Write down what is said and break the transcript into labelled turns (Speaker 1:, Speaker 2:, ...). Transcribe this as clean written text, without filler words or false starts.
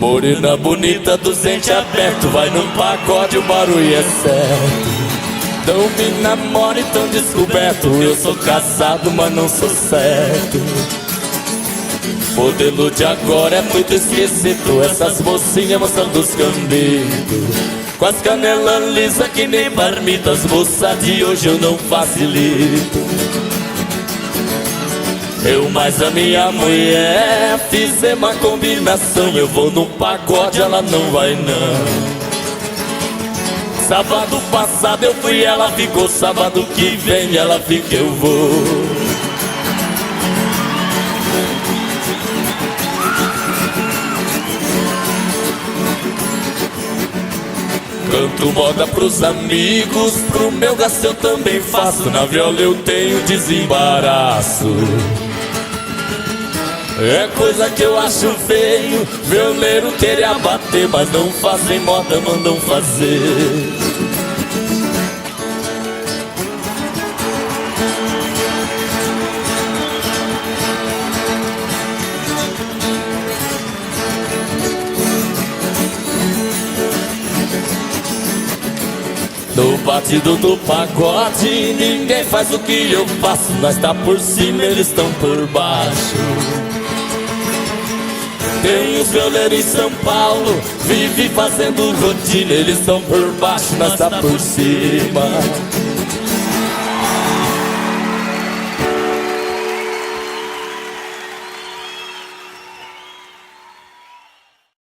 Speaker 1: Morena bonita dos dentes abertos, vai num pacote, o barulho é certo. Não me namore tão descoberto, eu sou casado, mas não sou certo. Modelo de agora é muito esquisito, essas mocinhas mostrando os cambitos, com as canelas lisas que nem marmita. As moças de hoje eu não facilito. Eu mais a minha mulher fizemos uma combinação. Eu vou num pagode, ela não vai não. Sábado passado eu fui, ela ficou. Sábado que vem ela fica, eu vou. Canto moda pros amigos, pro meu gasto eu também faço. Na viola eu tenho desembaraço. É coisa que eu acho feio, violeiro querer abater, mas não fazem moda, mandam fazer. No batido do pagode, ninguém faz o que eu faço. Nós tá por cima, eles estão por baixo. Tem os violeiros em São Paulo, vive fazendo rotina. Eles estão por baixo, nós tá por cima.